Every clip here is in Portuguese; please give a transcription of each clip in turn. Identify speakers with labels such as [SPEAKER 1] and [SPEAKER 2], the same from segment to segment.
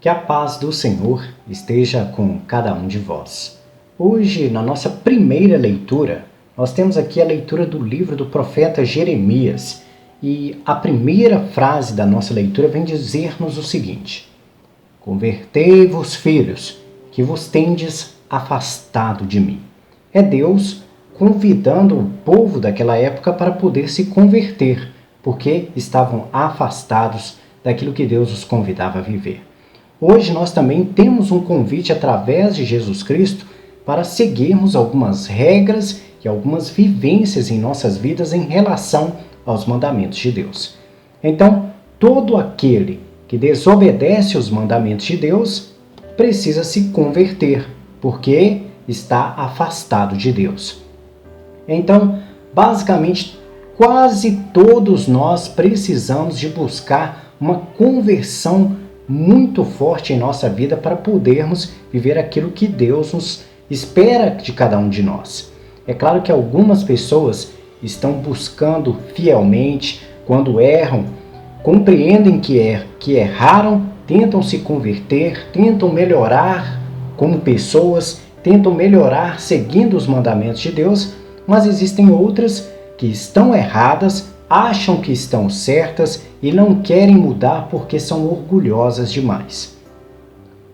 [SPEAKER 1] Que a paz do Senhor esteja com cada um de vós. Hoje, na nossa primeira leitura, nós temos aqui a leitura do livro do profeta Jeremias. E a primeira frase da nossa leitura vem dizer-nos o seguinte: Convertei-vos, filhos, que vos tendes afastado de mim. É Deus convidando o povo daquela época para poder se converter, porque estavam afastados daquilo que Deus os convidava a viver. Hoje nós também temos um convite através de Jesus Cristo para seguirmos algumas regras e algumas vivências em nossas vidas em relação aos mandamentos de Deus. Então, todo aquele que desobedece os mandamentos de Deus precisa se converter, porque está afastado de Deus. Então, basicamente, quase todos nós precisamos de buscar uma conversão muito forte em nossa vida para podermos viver aquilo que Deus nos espera de cada um de nós. É claro que algumas pessoas estão buscando fielmente, quando erram, compreendem que erraram, tentam se converter, tentam melhorar como pessoas, tentam melhorar seguindo os mandamentos de Deus, mas existem outras que estão erradas, acham que estão certas e não querem mudar porque são orgulhosas demais.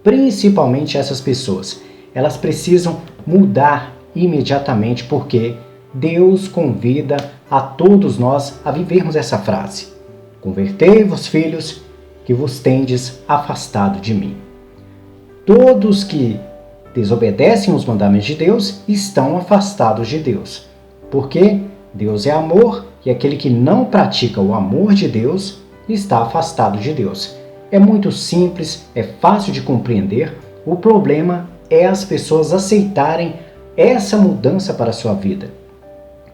[SPEAKER 1] Principalmente essas pessoas, elas precisam mudar imediatamente porque Deus convida a todos nós a vivermos essa frase: Convertei-vos, filhos, que vos tendes afastado de mim. Todos que desobedecem os mandamentos de Deus estão afastados de Deus, porque Deus é amor e aquele que não pratica o amor de Deus está afastado de Deus. É muito simples, é fácil de compreender. O problema é as pessoas aceitarem essa mudança para a sua vida.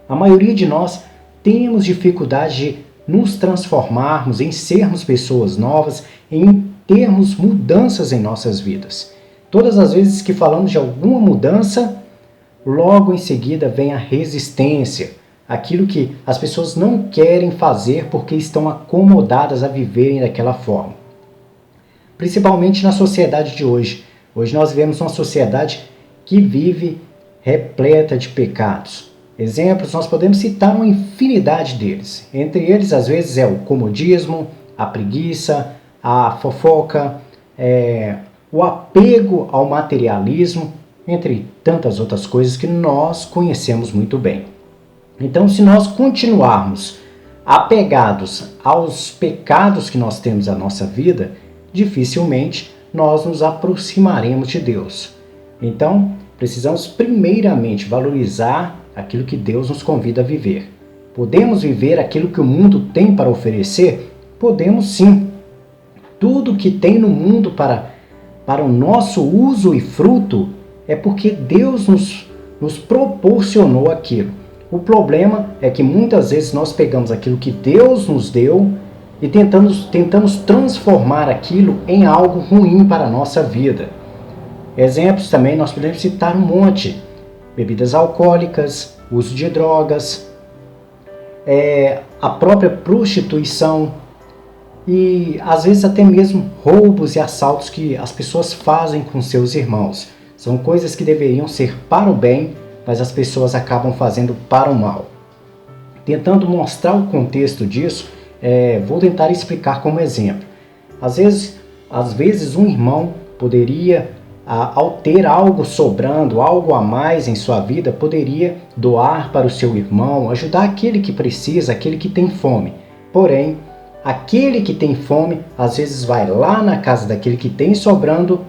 [SPEAKER 1] A maioria de nós temos dificuldade de nos transformarmos, em sermos pessoas novas, em termos mudanças em nossas vidas. Todas as vezes que falamos de alguma mudança, logo em seguida vem a resistência, aquilo que as pessoas não querem fazer porque estão acomodadas a viverem daquela forma. Principalmente na sociedade de hoje. Hoje nós vivemos uma sociedade que vive repleta de pecados. Exemplos, nós podemos citar uma infinidade deles. Entre eles, às vezes, é o comodismo, a preguiça, a fofoca, o apego ao materialismo, entre tantas outras coisas que nós conhecemos muito bem. Então, se nós continuarmos apegados aos pecados que nós temos na nossa vida, dificilmente nós nos aproximaremos de Deus. Então, precisamos primeiramente valorizar aquilo que Deus nos convida a viver. Podemos viver aquilo que o mundo tem para oferecer? Podemos sim. Tudo que tem no mundo para o nosso uso e fruto é porque Deus nos proporcionou aquilo. O problema é que muitas vezes nós pegamos aquilo que Deus nos deu e tentamos transformar aquilo em algo ruim para a nossa vida. Exemplos também nós podemos citar um monte: bebidas alcoólicas, uso de drogas, a própria prostituição e às vezes até mesmo roubos e assaltos que as pessoas fazem com seus irmãos. São coisas que deveriam ser para o bem, mas as pessoas acabam fazendo para o mal. Tentando mostrar o contexto disso, vou tentar explicar como exemplo. Às vezes um irmão poderia, ao ter algo sobrando, algo a mais em sua vida, poderia doar para o seu irmão, ajudar aquele que precisa, aquele que tem fome. Porém, aquele que tem fome, às vezes vai lá na casa daquele que tem sobrando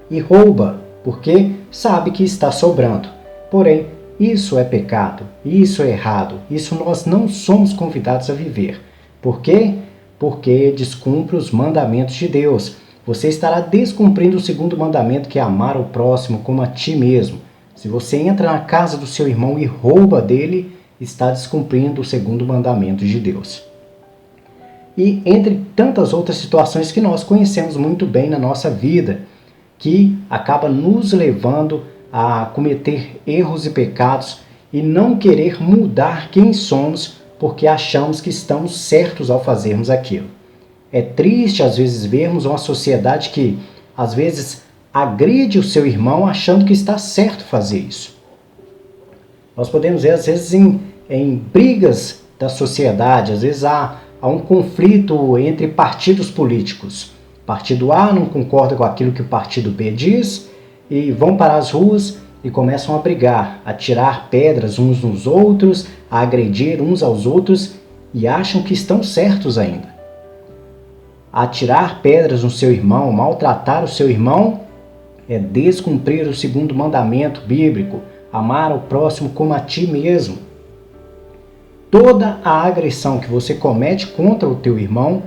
[SPEAKER 1] e rouba, porque sabe que está sobrando. Porém, isso é pecado, isso é errado, isso nós não somos convidados a viver. Por quê? Porque descumpre os mandamentos de Deus. Você estará descumprindo o segundo mandamento, que é amar o próximo como a ti mesmo. Se você entra na casa do seu irmão e rouba dele, está descumprindo o segundo mandamento de Deus. E entre tantas outras situações que nós conhecemos muito bem na nossa vida, que acaba nos levando a cometer erros e pecados e não querer mudar quem somos porque achamos que estamos certos ao fazermos aquilo. É triste às vezes vermos uma sociedade que às vezes, agride o seu irmão achando que está certo fazer isso. Nós podemos ver, às vezes, em brigas da sociedade, às vezes há um conflito entre partidos políticos. O partido A não concorda com aquilo que o partido B diz e vão para as ruas e começam a brigar, a tirar pedras uns nos outros, a agredir uns aos outros e acham que estão certos ainda. Atirar pedras no seu irmão, maltratar o seu irmão, é descumprir o segundo mandamento bíblico, amar o próximo como a ti mesmo. Toda a agressão que você comete contra o teu irmão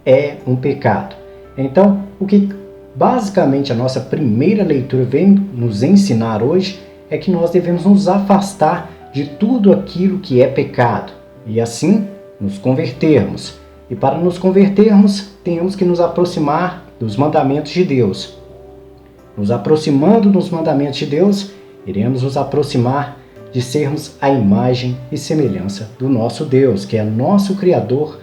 [SPEAKER 1] é um pecado. Então, o que basicamente a nossa primeira leitura vem nos ensinar hoje é que nós devemos nos afastar de tudo aquilo que é pecado e assim nos convertermos. E para nos convertermos, temos que nos aproximar dos mandamentos de Deus. Nos aproximando dos mandamentos de Deus, iremos nos aproximar de sermos a imagem e semelhança do nosso Deus, que é nosso Criador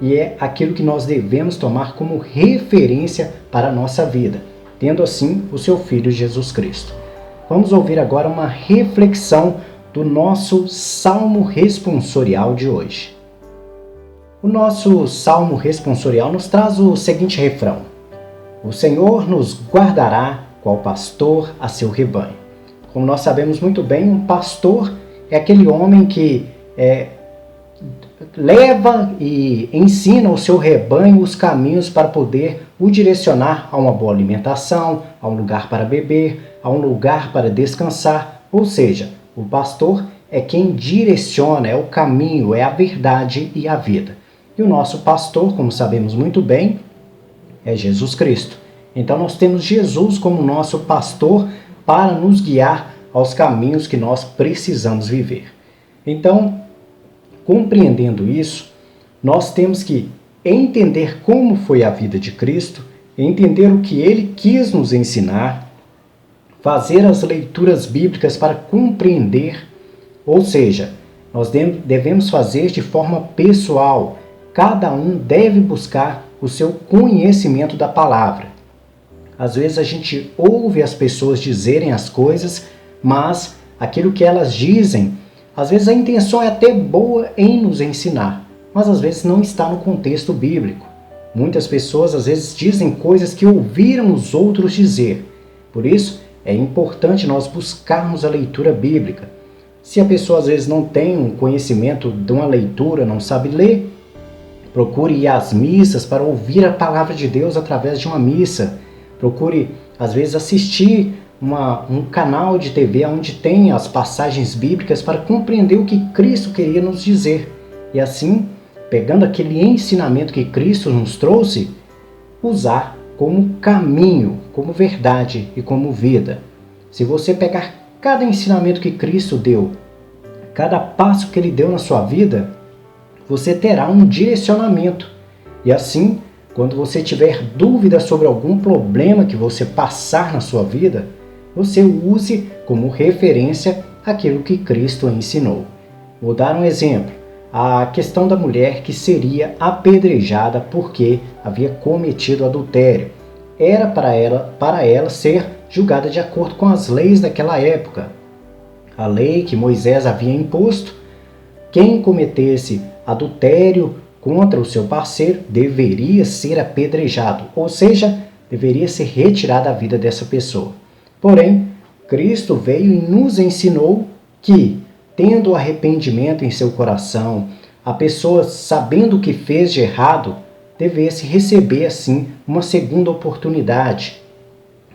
[SPEAKER 1] e é aquilo que nós devemos tomar como referência para a nossa vida, tendo assim o seu Filho Jesus Cristo. Vamos ouvir agora uma reflexão do nosso Salmo Responsorial de hoje. O nosso Salmo Responsorial nos traz o seguinte refrão: O Senhor nos guardará qual pastor a seu rebanho. Como nós sabemos muito bem, um pastor é aquele homem que leva e ensina ao seu rebanho os caminhos para poder o direcionar a uma boa alimentação, a um lugar para beber, a um lugar para descansar. Ou seja, o pastor é quem direciona, é o caminho, é a verdade e a vida. E o nosso pastor, como sabemos muito bem, é Jesus Cristo. Então nós temos Jesus como nosso pastor para nos guiar aos caminhos que nós precisamos viver. Então, compreendendo isso, nós temos que entender como foi a vida de Cristo, entender o que ele quis nos ensinar, fazer as leituras bíblicas para compreender, ou seja, nós devemos fazer de forma pessoal. Cada um deve buscar o seu conhecimento da palavra. Às vezes a gente ouve as pessoas dizerem as coisas, mas aquilo que elas dizem, às vezes a intenção é até boa em nos ensinar, mas às vezes não está no contexto bíblico. Muitas pessoas às vezes dizem coisas que ouviram os outros dizer. Por isso, é importante nós buscarmos a leitura bíblica. Se a pessoa às vezes não tem um conhecimento de uma leitura, não sabe ler, procure ir às missas para ouvir a palavra de Deus através de uma missa. Procure, às vezes, assistir um canal de TV onde tem as passagens bíblicas para compreender o que Cristo queria nos dizer. E assim, pegando aquele ensinamento que Cristo nos trouxe, usar como caminho, como verdade e como vida. Se você pegar cada ensinamento que Cristo deu, cada passo que Ele deu na sua vida, você terá um direcionamento. E assim, quando você tiver dúvida sobre algum problema que você passar na sua vida, você use como referência aquilo que Cristo ensinou. Vou dar um exemplo. A questão da mulher que seria apedrejada porque havia cometido adultério. Era para ela ser julgada de acordo com as leis daquela época. A lei que Moisés havia imposto, quem cometesse adultério contra o seu parceiro deveria ser apedrejado, ou seja, deveria ser retirada a vida dessa pessoa. Porém, Cristo veio e nos ensinou que, tendo arrependimento em seu coração, a pessoa sabendo o que fez de errado, devesse receber assim uma segunda oportunidade,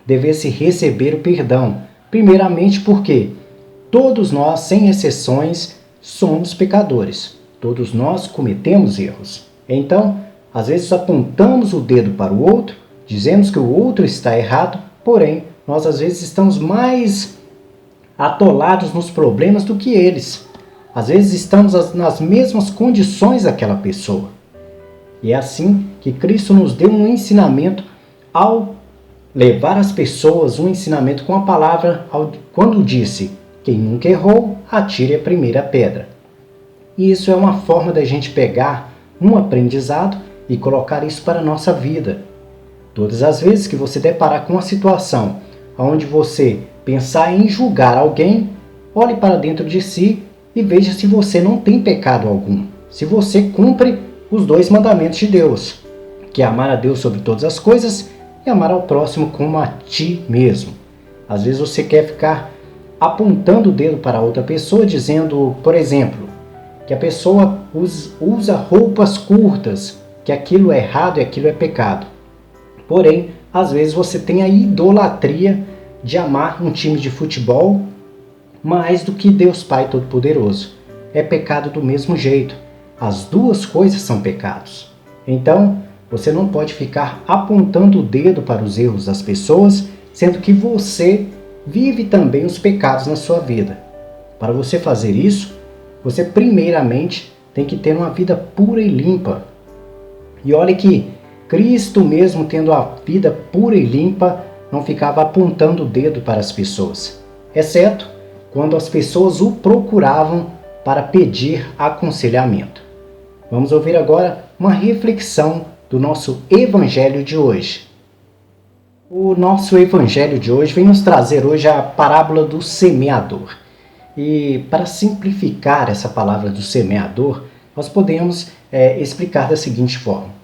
[SPEAKER 1] devesse receber o perdão, primeiramente porque todos nós, sem exceções, somos pecadores. Todos nós cometemos erros. Então, às vezes apontamos o dedo para o outro, dizemos que o outro está errado, porém, nós às vezes estamos mais atolados nos problemas do que eles. Às vezes estamos nas mesmas condições daquela pessoa. E é assim que Cristo nos deu um ensinamento ao levar as pessoas, um ensinamento com a palavra, quando disse: quem nunca errou, atire a primeira pedra. E isso é uma forma da gente pegar um aprendizado e colocar isso para a nossa vida. Todas as vezes que você deparar com uma situação onde você pensar em julgar alguém, olhe para dentro de si e veja se você não tem pecado algum. Se você cumpre os 2 mandamentos de Deus, que é amar a Deus sobre todas as coisas e amar ao próximo como a ti mesmo. Às vezes você quer ficar apontando o dedo para outra pessoa, dizendo, por exemplo, que a pessoa usa roupas curtas, que aquilo é errado e aquilo é pecado. Porém, às vezes você tem a idolatria de amar um time de futebol mais do que Deus Pai Todo-Poderoso. É pecado do mesmo jeito. As 2 coisas são pecados. Então, você não pode ficar apontando o dedo para os erros das pessoas, sendo que você vive também os pecados na sua vida. Para você fazer isso, você primeiramente tem que ter uma vida pura e limpa. E olha que Cristo, mesmo tendo a vida pura e limpa, não ficava apontando o dedo para as pessoas, exceto quando as pessoas o procuravam para pedir aconselhamento. Vamos ouvir agora uma reflexão do nosso Evangelho de hoje. O nosso Evangelho de hoje vem nos trazer hoje a parábola do semeador. E para simplificar essa palavra do semeador, nós podemos explicar da seguinte forma.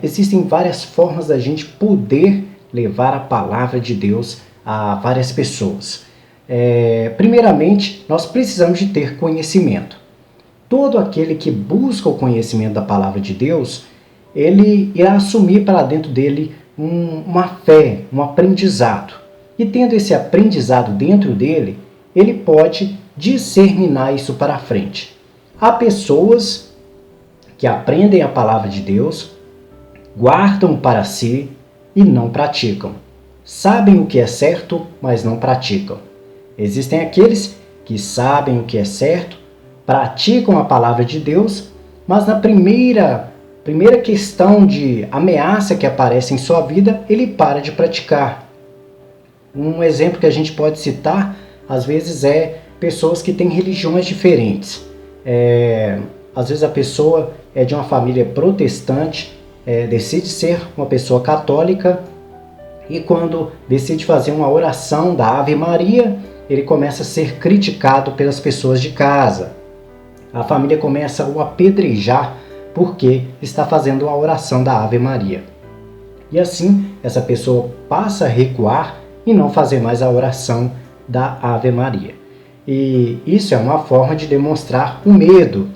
[SPEAKER 1] Existem várias formas da gente poder levar a palavra de Deus a várias pessoas. Primeiramente, nós precisamos de ter conhecimento. Todo aquele que busca o conhecimento da palavra de Deus, ele irá assumir para dentro dele uma fé, um aprendizado. E tendo esse aprendizado dentro dele, ele pode disseminar isso para frente. Há pessoas que aprendem a palavra de Deus, guardam para si e não praticam. Sabem o que é certo, mas não praticam. Existem aqueles que sabem o que é certo, praticam a palavra de Deus, mas na primeira questão de ameaça que aparece em sua vida, ele para de praticar. Um exemplo que a gente pode citar, às vezes, é pessoas que têm religiões diferentes. Às vezes a pessoa é de uma família protestante, decide ser uma pessoa católica, e quando decide fazer uma oração da Ave Maria, ele começa a ser criticado pelas pessoas de casa. A família começa a o apedrejar porque está fazendo a oração da Ave Maria. E assim, essa pessoa passa a recuar e não fazer mais a oração da Ave Maria. E isso é uma forma de demonstrar o medo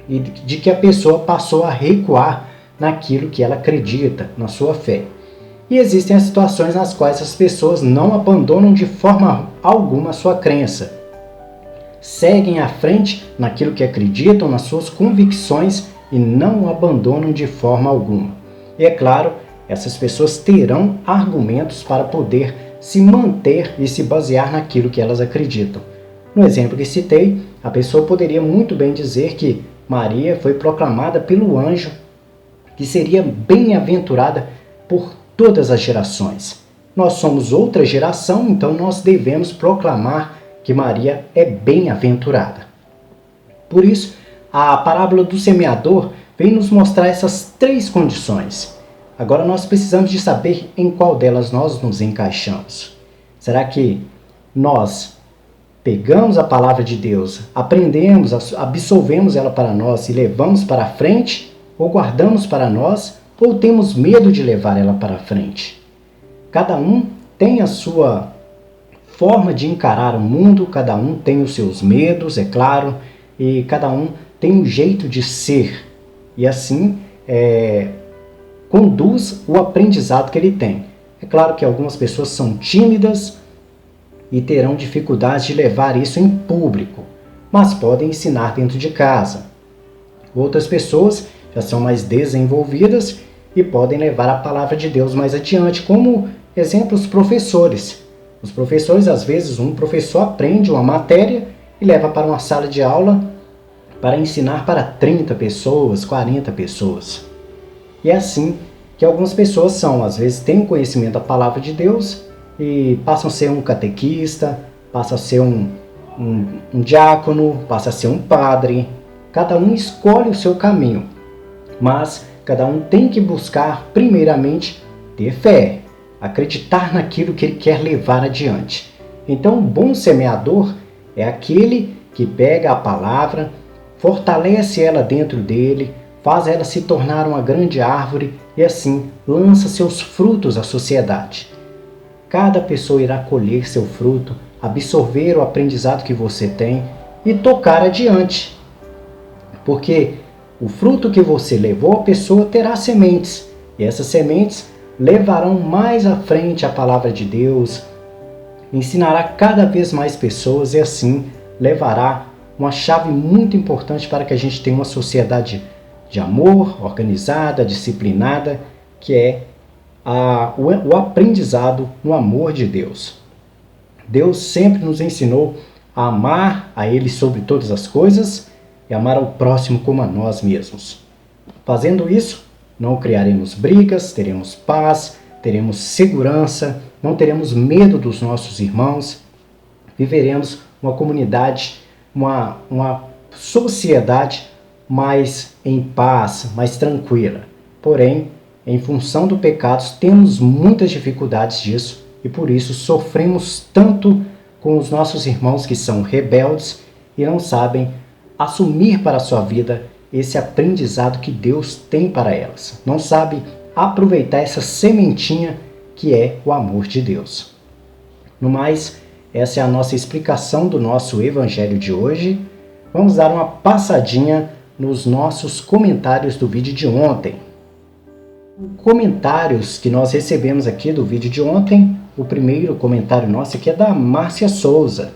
[SPEAKER 1] e de que a pessoa passou a recuar naquilo que ela acredita, na sua fé. E existem as situações nas quais as pessoas não abandonam de forma alguma a sua crença. Seguem à frente naquilo que acreditam, nas suas convicções e não abandonam de forma alguma. E é claro, essas pessoas terão argumentos para poder se manter e se basear naquilo que elas acreditam. No exemplo que citei, a pessoa poderia muito bem dizer que Maria foi proclamada pelo anjo, que seria bem-aventurada por todas as gerações. Nós somos outra geração, então nós devemos proclamar que Maria é bem-aventurada. Por isso, a parábola do semeador vem nos mostrar essas 3 condições. Agora nós precisamos de saber em qual delas nós nos encaixamos. Será que nós pegamos a palavra de Deus, aprendemos, absorvemos ela para nós e levamos para frente, ou guardamos para nós, ou temos medo de levar ela para frente? Cada um tem a sua forma de encarar o mundo, cada um tem os seus medos, é claro, e cada um tem um jeito de ser. E assim conduz o aprendizado que ele tem. É claro que algumas pessoas são tímidas e terão dificuldade de levar isso em público, mas podem ensinar dentro de casa. Outras pessoas já são mais desenvolvidas e podem levar a palavra de Deus mais adiante, como exemplo os professores. Os professores, às vezes, um professor aprende uma matéria e leva para uma sala de aula para ensinar para 30 pessoas, 40 pessoas. E é assim que algumas pessoas são, às vezes, têm conhecimento da palavra de Deus e passam a ser um catequista, passam a ser um diácono, passam a ser um padre. Cada um escolhe o seu caminho, mas cada um tem que buscar, primeiramente, ter fé, acreditar naquilo que ele quer levar adiante. Então, um bom semeador é aquele que pega a palavra, fortalece ela dentro dele, faz ela se tornar uma grande árvore e assim lança seus frutos à sociedade. Cada pessoa irá colher seu fruto, absorver o aprendizado que você tem e tocar adiante. Porque o fruto que você levou, a pessoa terá sementes. E essas sementes levarão mais à frente a palavra de Deus, ensinará cada vez mais pessoas e assim levará uma chave muito importante para que a gente tenha uma sociedade de amor, organizada, disciplinada, que é o aprendizado no amor de Deus. Deus sempre nos ensinou a amar a Ele sobre todas as coisas e amar ao próximo como a nós mesmos. Fazendo isso, não criaremos brigas, teremos paz, teremos segurança, não teremos medo dos nossos irmãos, viveremos uma comunidade, uma sociedade mais em paz, mais tranquila. Porém, em função do pecado, temos muitas dificuldades disso e por isso sofremos tanto com os nossos irmãos que são rebeldes e não sabem assumir para a sua vida esse aprendizado que Deus tem para elas. Não sabem aproveitar essa sementinha que é o amor de Deus. No mais, essa é a nossa explicação do nosso evangelho de hoje. Vamos dar uma passadinha nos nossos comentários do vídeo de ontem. Comentários que nós recebemos aqui do vídeo de ontem, o primeiro comentário nosso aqui é da Márcia Souza.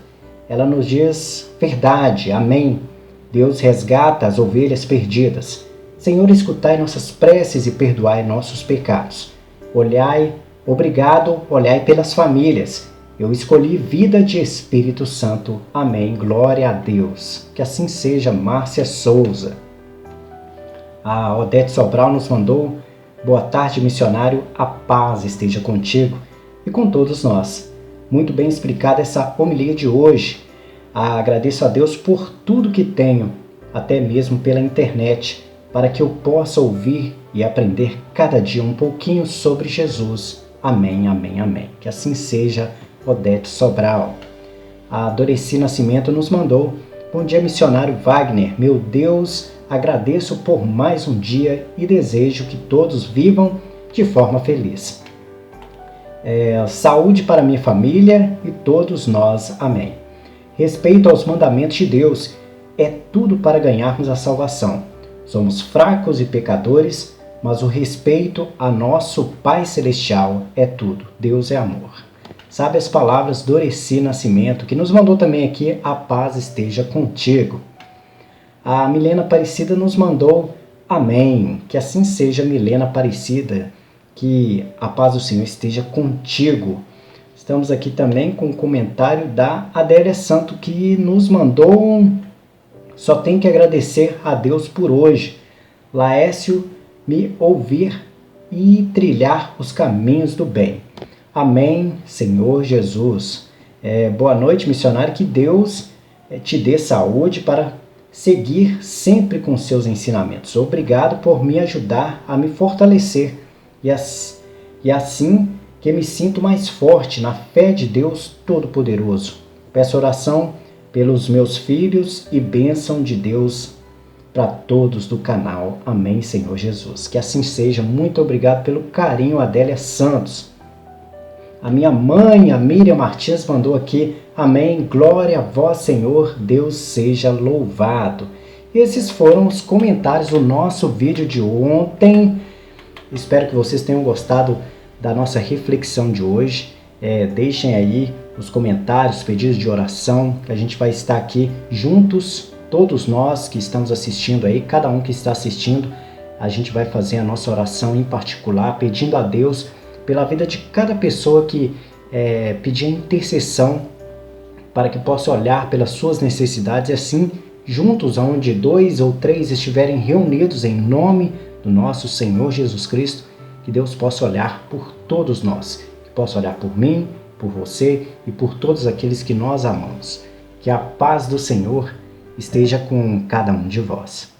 [SPEAKER 1] Ela nos diz: verdade, amém. Deus resgata as ovelhas perdidas. Senhor, escutai nossas preces e perdoai nossos pecados. Obrigado, olhai pelas famílias. Eu escolhi vida de Espírito Santo. Amém. Glória a Deus. Que assim seja, Márcia Souza. A Odete Sobral nos mandou: boa tarde, missionário. A paz esteja contigo e com todos nós. Muito bem explicada essa homilia de hoje. Agradeço a Deus por tudo que tenho, até mesmo pela internet, para que eu possa ouvir e aprender cada dia um pouquinho sobre Jesus. Amém, amém, amém. Que assim seja, Odete Sobral. A Doreci Nascimento nos mandou: bom dia, missionário Wagner. Meu Deus, agradeço por mais um dia e desejo que todos vivam de forma feliz. Saúde para minha família e todos nós. Amém. Respeito aos mandamentos de Deus é tudo para ganharmos a salvação. Somos fracos e pecadores, mas o respeito a nosso Pai Celestial é tudo. Deus é amor. Sabe as palavras do Doreci Nascimento, que nos mandou também aqui: a paz esteja contigo. A Milena Aparecida nos mandou: amém. Que assim seja, Milena Aparecida. Que a paz do Senhor esteja contigo. Estamos aqui também com o comentário da Adélia Santo, que nos mandou: só tenho que agradecer a Deus por hoje. Laércio, me ouvir e trilhar os caminhos do bem. Amém, Senhor Jesus. Boa noite, missionário. Que Deus te dê saúde para seguir sempre com seus ensinamentos. Obrigado por me ajudar a me fortalecer e assim que me sinto mais forte na fé de Deus Todo-Poderoso. Peço oração pelos meus filhos e bênção de Deus para todos do canal. Amém, Senhor Jesus. Que assim seja. Muito obrigado pelo carinho, Adélia Santos. A minha mãe, a Miriam Martins, mandou aqui: amém, glória a vós, Senhor, Deus seja louvado. Esses foram os comentários do nosso vídeo de ontem. Espero que vocês tenham gostado da nossa reflexão de hoje. Deixem aí os comentários, pedidos de oração, que a gente vai estar aqui juntos, todos nós que estamos assistindo aí, cada um que está assistindo, a gente vai fazer a nossa oração em particular, pedindo a Deus pela vida de cada pessoa que pedir intercessão, para que possa olhar pelas suas necessidades e assim, juntos, onde 2 ou 3 estiverem reunidos em nome do nosso Senhor Jesus Cristo, que Deus possa olhar por todos nós, que possa olhar por mim, por você e por todos aqueles que nós amamos. Que a paz do Senhor esteja com cada um de vós.